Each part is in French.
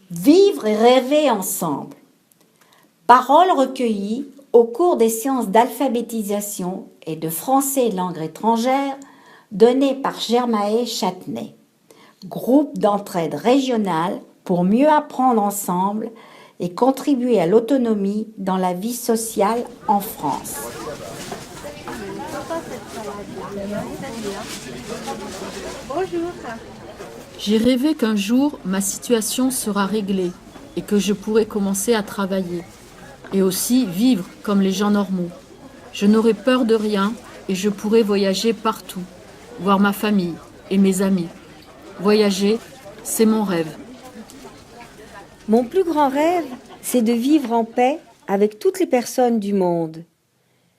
Vivre et rêver ensemble. Paroles recueillies au cours des séances d'alphabétisation et de français et langue étrangère données par Germae Châtenay. Groupe d'entraide régionale pour mieux apprendre ensemble et contribuer à l'autonomie dans la vie sociale en France. Bonjour. J'ai rêvé qu'un jour, ma situation sera réglée et que je pourrai commencer à travailler et aussi vivre comme les gens normaux. Je n'aurai peur de rien et je pourrai voyager partout, voir ma famille et mes amis. Voyager, c'est mon rêve. Mon plus grand rêve, c'est de vivre en paix avec toutes les personnes du monde.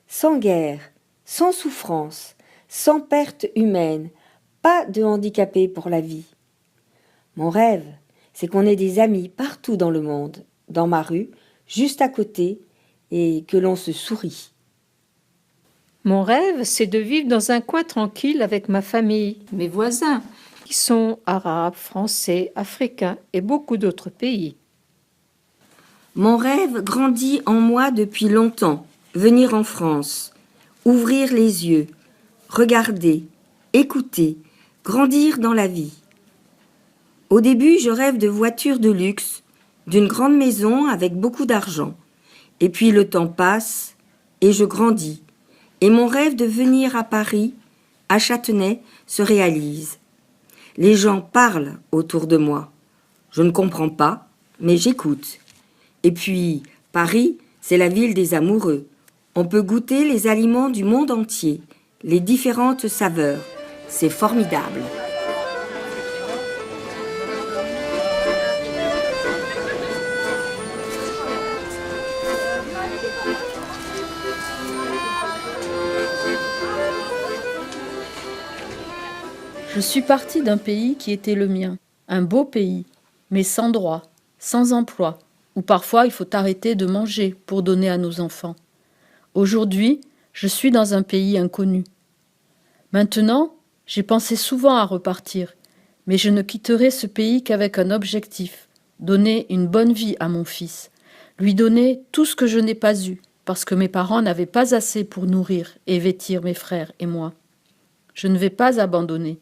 Sans guerre, sans souffrance, sans perte humaine, pas de handicapés pour la vie. Mon rêve, c'est qu'on ait des amis partout dans le monde, dans ma rue, juste à côté, et que l'on se sourie. Mon rêve, c'est de vivre dans un coin tranquille avec ma famille, mes voisins, qui sont arabes, français, africains et beaucoup d'autres pays. Mon rêve grandit en moi depuis longtemps. Venir en France, ouvrir les yeux, regarder, écouter, grandir dans la vie. Au début, je rêve de voitures de luxe, d'une grande maison avec beaucoup d'argent. Et puis le temps passe et je grandis. Et mon rêve de venir à Paris, à Châtenay, se réalise. Les gens parlent autour de moi. Je ne comprends pas, mais j'écoute. Et puis, Paris, c'est la ville des amoureux. On peut goûter les aliments du monde entier, les différentes saveurs. C'est formidable. Je suis partie d'un pays qui était le mien, un beau pays, mais sans droit, sans emploi, où parfois il faut arrêter de manger pour donner à nos enfants. Aujourd'hui, je suis dans un pays inconnu. Maintenant, j'ai pensé souvent à repartir, mais je ne quitterai ce pays qu'avec un objectif, donner une bonne vie à mon fils, lui donner tout ce que je n'ai pas eu, parce que mes parents n'avaient pas assez pour nourrir et vêtir mes frères et moi. Je ne vais pas abandonner.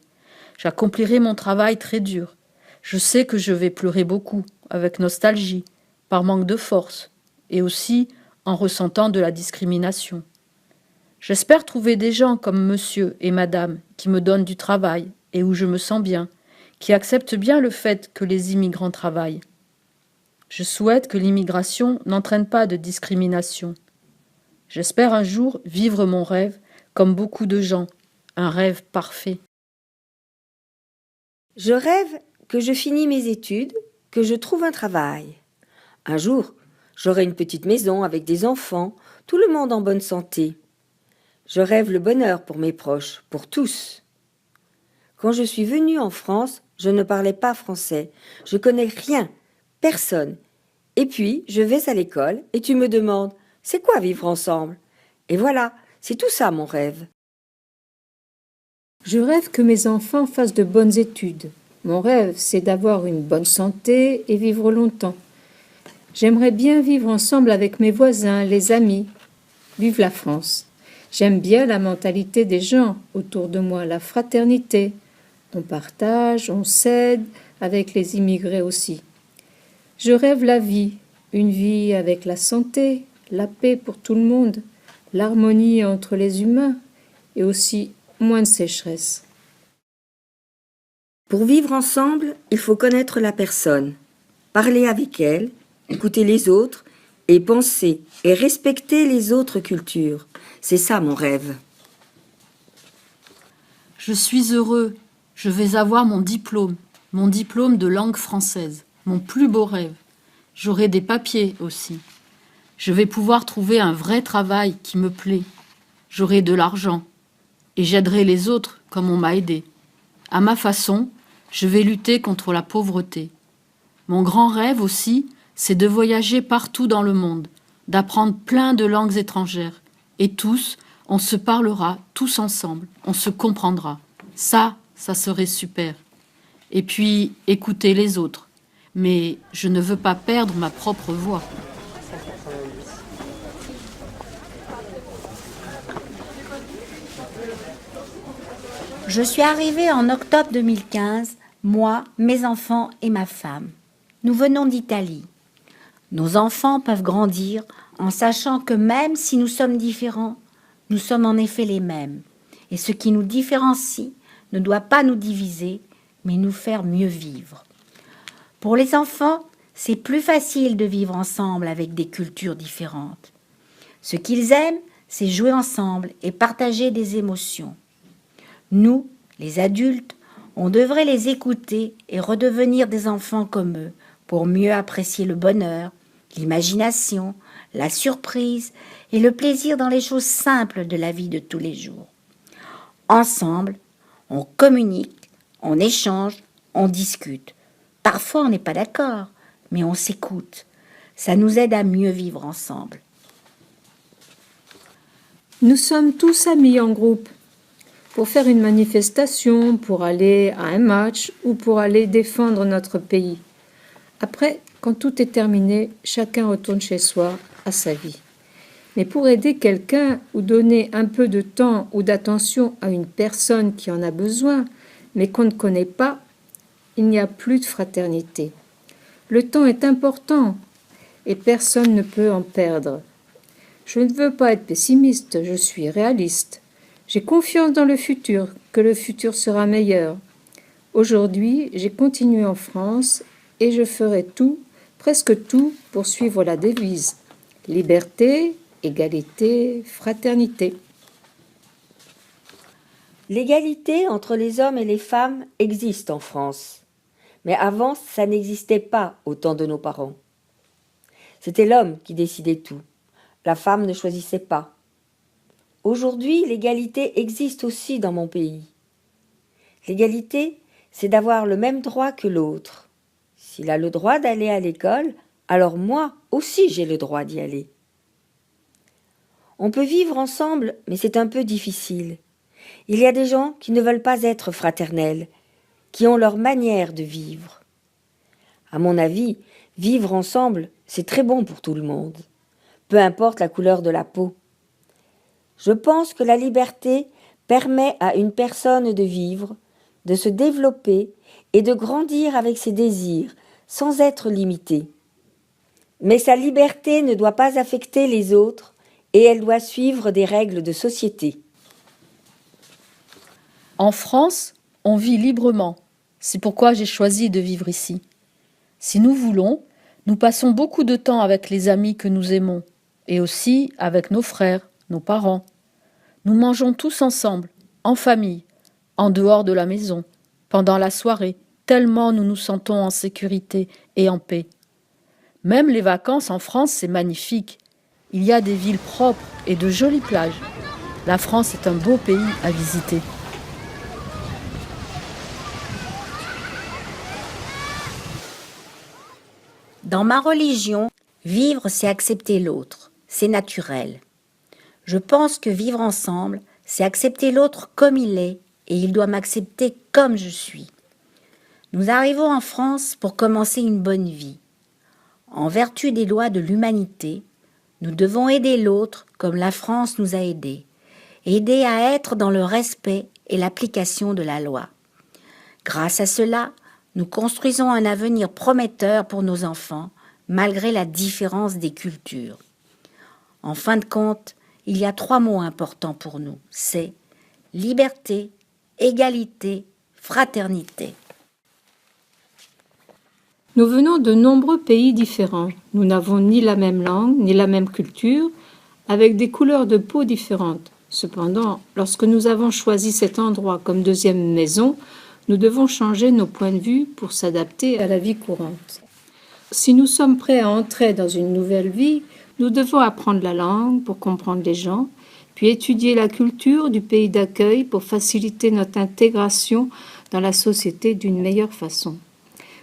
J'accomplirai mon travail très dur. Je sais que je vais pleurer beaucoup, avec nostalgie, par manque de force, et aussi en ressentant de la discrimination. J'espère trouver des gens comme monsieur et madame qui me donnent du travail et où je me sens bien, qui acceptent bien le fait que les immigrants travaillent. Je souhaite que l'immigration n'entraîne pas de discrimination. J'espère un jour vivre mon rêve comme beaucoup de gens, un rêve parfait. Je rêve que je finis mes études, que je trouve un travail. Un jour, j'aurai une petite maison avec des enfants, tout le monde en bonne santé. Je rêve le bonheur pour mes proches, pour tous. Quand je suis venue en France, je ne parlais pas français. Je connais rien, personne. Et puis, je vais à l'école et tu me demandes « C'est quoi vivre ensemble ?» Et voilà, c'est tout ça mon rêve. Je rêve que mes enfants fassent de bonnes études. Mon rêve, c'est d'avoir une bonne santé et vivre longtemps. J'aimerais bien vivre ensemble avec mes voisins, les amis. Vive la France. J'aime bien la mentalité des gens autour de moi, la fraternité. On partage, on s'aide, avec les immigrés aussi. Je rêve la vie, une vie avec la santé, la paix pour tout le monde, l'harmonie entre les humains et aussi moins de sécheresse. Pour vivre ensemble, il faut connaître la personne, parler avec elle, écouter les autres et penser et respecter les autres cultures. C'est ça mon rêve. Je suis heureux, je vais avoir mon diplôme de langue française, mon plus beau rêve. J'aurai des papiers aussi. Je vais pouvoir trouver un vrai travail qui me plaît. J'aurai de l'argent et j'aiderai les autres comme on m'a aidé. À ma façon, je vais lutter contre la pauvreté. Mon grand rêve aussi, c'est de voyager partout dans le monde, d'apprendre plein de langues étrangères. Et tous, on se parlera tous ensemble, on se comprendra. Ça serait super. Et puis, écouter les autres. mais je ne veux pas perdre ma propre voix. Je suis arrivée en octobre 2015, moi, mes enfants et ma femme. Nous venons d'Italie. Nos enfants peuvent grandir en sachant que même si nous sommes différents, nous sommes en effet les mêmes. Et ce qui nous différencie ne doit pas nous diviser, mais nous faire mieux vivre. Pour les enfants, c'est plus facile de vivre ensemble avec des cultures différentes. Ce qu'ils aiment, c'est jouer ensemble et partager des émotions. Nous, les adultes, on devrait les écouter et redevenir des enfants comme eux pour mieux apprécier le bonheur, l'imagination, la surprise et le plaisir dans les choses simples de la vie de tous les jours. Ensemble, on communique, on échange, on discute. Parfois, on n'est pas d'accord, mais on s'écoute. Ça nous aide à mieux vivre ensemble. Nous sommes tous amis en groupe pour faire une manifestation, pour aller à un match ou pour aller défendre notre pays. Après, quand tout est terminé, chacun retourne chez soi, à sa vie. Mais pour aider quelqu'un ou donner un peu de temps ou d'attention à une personne qui en a besoin, mais qu'on ne connaît pas, il n'y a plus de fraternité. Le temps est important et personne ne peut en perdre. Je ne veux pas être pessimiste, je suis réaliste. J'ai confiance dans le futur, que le futur sera meilleur. Aujourd'hui, j'ai continué en France et je ferai tout, presque tout, pour suivre la devise « Liberté, égalité, fraternité ». L'égalité entre les hommes et les femmes existe en France. Mais avant, ça n'existait pas au temps de nos parents. C'était l'homme qui décidait tout. La femme ne choisissait pas. Aujourd'hui, l'égalité existe aussi dans mon pays. L'égalité, c'est d'avoir le même droit que l'autre. S'il a le droit d'aller à l'école, alors moi aussi j'ai le droit d'y aller. On peut vivre ensemble, mais c'est un peu difficile. Il y a des gens qui ne veulent pas être fraternels, qui ont leur manière de vivre. À mon avis, vivre ensemble, c'est très bon pour tout le monde, peu importe la couleur de la peau. Je pense que la liberté permet à une personne de vivre, de se développer et de grandir avec ses désirs, sans être limitée. Mais sa liberté ne doit pas affecter les autres et elle doit suivre des règles de société. En France, on vit librement. C'est pourquoi j'ai choisi de vivre ici. Si nous voulons, nous passons beaucoup de temps avec les amis que nous aimons, et aussi avec nos frères, nos parents. Nous mangeons tous ensemble, en famille, en dehors de la maison, pendant la soirée, tellement nous nous sentons en sécurité et en paix. Même les vacances en France, c'est magnifique. Il y a des villes propres et de jolies plages. La France est un beau pays à visiter. Dans ma religion, vivre, c'est accepter l'autre, c'est naturel. Je pense que vivre ensemble, c'est accepter l'autre comme il est et il doit m'accepter comme je suis. Nous arrivons en France pour commencer une bonne vie. En vertu des lois de l'humanité, nous devons aider l'autre comme la France nous a aidés, aider à être dans le respect et l'application de la loi. Grâce à cela, nous construisons un avenir prometteur pour nos enfants, malgré la différence des cultures. En fin de compte, il y a 3 mots importants pour nous, c'est liberté, égalité, fraternité. Nous venons de nombreux pays différents. Nous n'avons ni la même langue, ni la même culture, avec des couleurs de peau différentes. Cependant, lorsque nous avons choisi cet endroit comme deuxième maison, nous devons changer nos points de vue pour s'adapter à la vie courante. Si nous sommes prêts à entrer dans une nouvelle vie, nous devons apprendre la langue pour comprendre les gens, puis étudier la culture du pays d'accueil pour faciliter notre intégration dans la société d'une meilleure façon.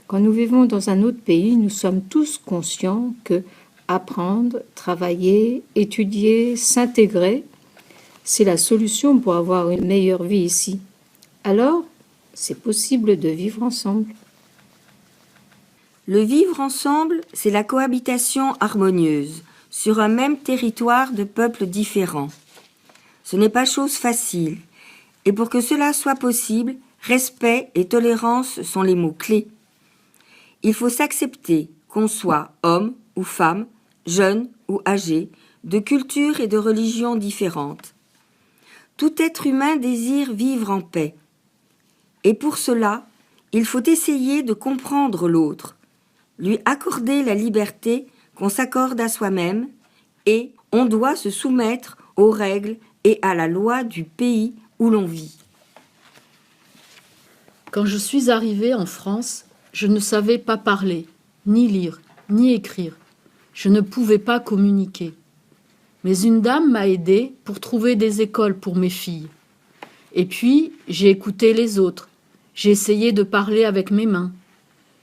Quand nous vivons dans un autre pays, nous sommes tous conscients que apprendre, travailler, étudier, s'intégrer, c'est la solution pour avoir une meilleure vie ici. Alors, c'est possible de vivre ensemble. Le vivre ensemble, c'est la cohabitation harmonieuse sur un même territoire de peuples différents. Ce n'est pas chose facile, et pour que cela soit possible, respect et tolérance sont les mots-clés. Il faut s'accepter, qu'on soit homme ou femme, jeune ou âgé, de cultures et de religions différentes. Tout être humain désire vivre en paix. Et pour cela, il faut essayer de comprendre l'autre, lui accorder la liberté qu'on s'accorde à soi-même, et on doit se soumettre aux règles et à la loi du pays où l'on vit. Quand je suis arrivée en France, je ne savais pas parler, ni lire, ni écrire. Je ne pouvais pas communiquer. Mais une dame m'a aidée pour trouver des écoles pour mes filles. Et puis, j'ai écouté les autres. J'ai essayé de parler avec mes mains.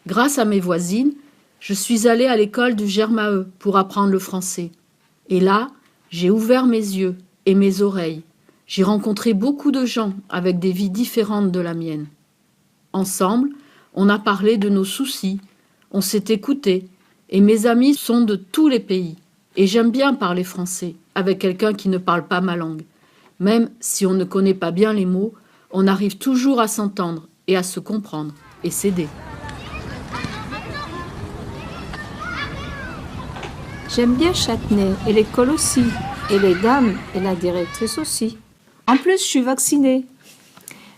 Grâce à mes voisines, je suis allée à l'école du Germae pour apprendre le français. Et là, j'ai ouvert mes yeux et mes oreilles. J'ai rencontré beaucoup de gens avec des vies différentes de la mienne. Ensemble, on a parlé de nos soucis, on s'est écoutés, et mes amis sont de tous les pays. Et j'aime bien parler français avec quelqu'un qui ne parle pas ma langue. Même si on ne connaît pas bien les mots, on arrive toujours à s'entendre et à se comprendre et s'aider. J'aime bien Châtenay et l'école aussi, et les dames et la directrice aussi. En plus, je suis vaccinée.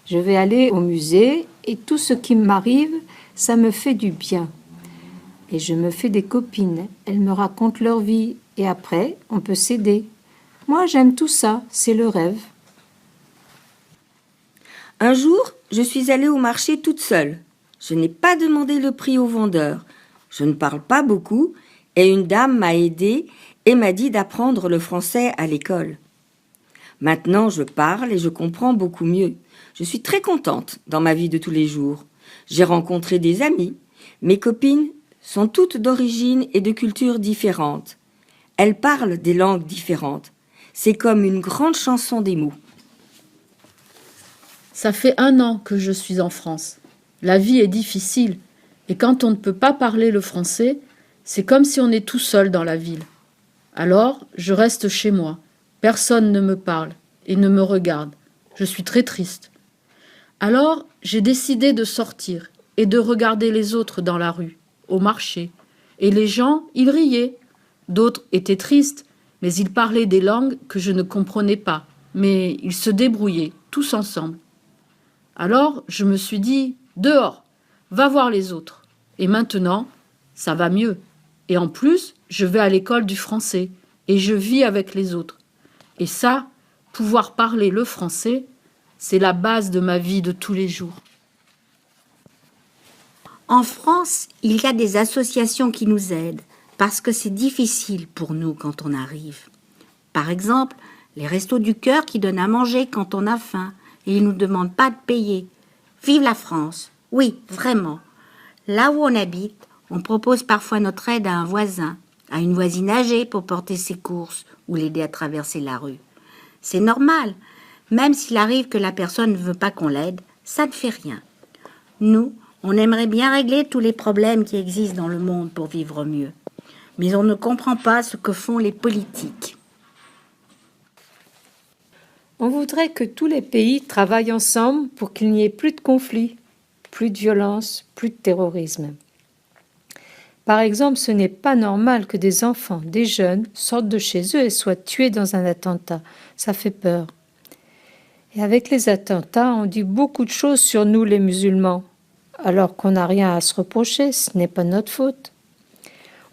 Je vais aller au musée et tout ce qui m'arrive, ça me fait du bien. Et je me fais des copines. Elles me racontent leur vie et après, on peut s'aider. Moi, j'aime tout ça, c'est le rêve. Un jour, je suis allée au marché toute seule. Je n'ai pas demandé le prix au vendeur. Je ne parle pas beaucoup et une dame m'a aidée et m'a dit d'apprendre le français à l'école. Maintenant, je parle et je comprends beaucoup mieux. Je suis très contente dans ma vie de tous les jours. J'ai rencontré des amis. Mes copines sont toutes d'origine et de cultures différentes. Elles parlent des langues différentes. C'est comme une grande chanson des mots. Ça fait 1 an que je suis en France. La vie est difficile et quand on ne peut pas parler le français, c'est comme si on est tout seul dans la ville. Alors, je reste chez moi. Personne ne me parle et ne me regarde. Je suis très triste. Alors, j'ai décidé de sortir et de regarder les autres dans la rue, au marché. Et les gens, ils riaient. D'autres étaient tristes, mais ils parlaient des langues que je ne comprenais pas. Mais ils se débrouillaient, tous ensemble. Alors, je me suis dit, dehors, va voir les autres. Et maintenant, ça va mieux. Et en plus, je vais à l'école du français et je vis avec les autres. Et ça, pouvoir parler le français, c'est la base de ma vie de tous les jours. En France, il y a des associations qui nous aident parce que c'est difficile pour nous quand on arrive. Par exemple, les Restos du Cœur qui donnent à manger quand on a faim et ils ne nous demandent pas de payer. Vive la France! Oui, vraiment. Là où on habite, on propose parfois notre aide à un voisin, à une voisine âgée pour porter ses courses ou l'aider à traverser la rue. C'est normal. Même s'il arrive que la personne ne veut pas qu'on l'aide, ça ne fait rien. Nous, on aimerait bien régler tous les problèmes qui existent dans le monde pour vivre mieux. Mais on ne comprend pas ce que font les politiques. On voudrait que tous les pays travaillent ensemble pour qu'il n'y ait plus de conflits, plus de violence, plus de terrorisme. Par exemple, ce n'est pas normal que des enfants, des jeunes, sortent de chez eux et soient tués dans un attentat. Ça fait peur. Et avec les attentats, on dit beaucoup de choses sur nous les musulmans, alors qu'on n'a rien à se reprocher, ce n'est pas notre faute.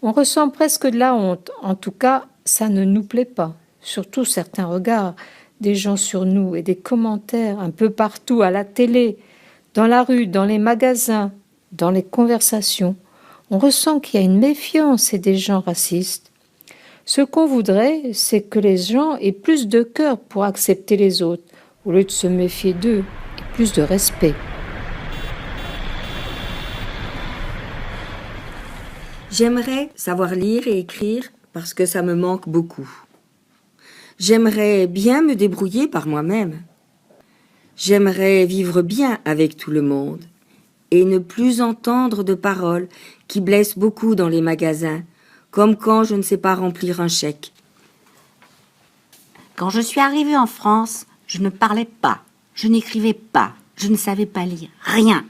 On ressent presque de la honte, en tout cas, ça ne nous plaît pas. Surtout certains regards des gens sur nous et des commentaires un peu partout, à la télé, dans la rue, dans les magasins, dans les conversations. On ressent qu'il y a une méfiance et des gens racistes. Ce qu'on voudrait, c'est que les gens aient plus de cœur pour accepter les autres, au lieu de se méfier d'eux, et plus de respect. J'aimerais savoir lire et écrire parce que ça me manque beaucoup. J'aimerais bien me débrouiller par moi-même. J'aimerais vivre bien avec tout le monde. et ne plus entendre de paroles qui blessent beaucoup dans les magasins, comme quand je ne sais pas remplir un chèque. Quand je suis arrivée en France, je ne parlais pas, je n'écrivais pas, je ne savais pas lire, rien.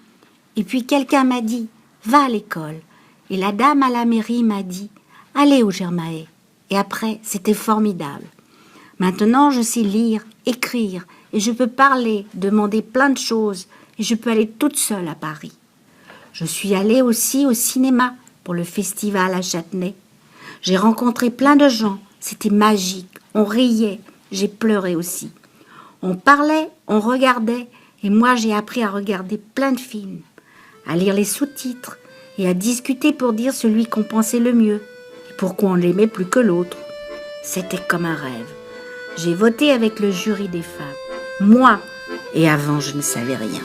Et puis quelqu'un m'a dit « Va à l'école ». Et la dame à la mairie m'a dit « Allez au Germaet ». Et après, c'était formidable. Maintenant, je sais lire, écrire, et je peux parler, demander plein de choses, et je peux aller toute seule à Paris. Je suis allée aussi au cinéma pour le festival à Châtenay. J'ai rencontré plein de gens, c'était magique, on riait, j'ai pleuré aussi. On parlait, on regardait, et moi j'ai appris à regarder plein de films, à lire les sous-titres et à discuter pour dire celui qu'on pensait le mieux et pourquoi on l'aimait plus que l'autre. C'était comme un rêve. J'ai voté avec le jury des femmes. Moi, et avant je ne savais rien.